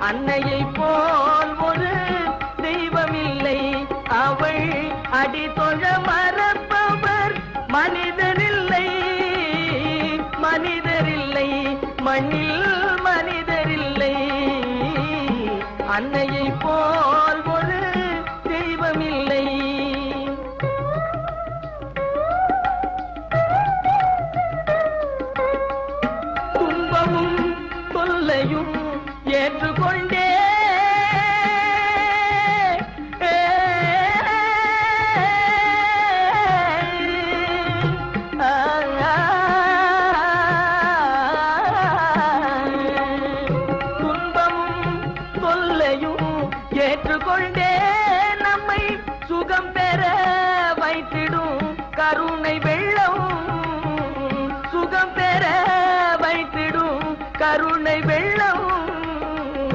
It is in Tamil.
அன்னையை போல் ஒரு தெய்வமில்லை, அவள் அடி தொழ மறப்பவர் மனிதரில்லை, மனிதரில்லை, மண்ணில் மனிதரில்லை. அன்னையை போல் ஒரு தெய்வமில்லை. துன்பமும் தொல்லையும் ஏற்றுக்கொண்டே துன்பமும் தொல்லையும் ஏற்றுக்கொண்டே நம்மை சுகம் பெற வைத்திடும் கருணை வெள்ளம், சுகம் பெற வைத்திடும் கருணை வெள்ளம்.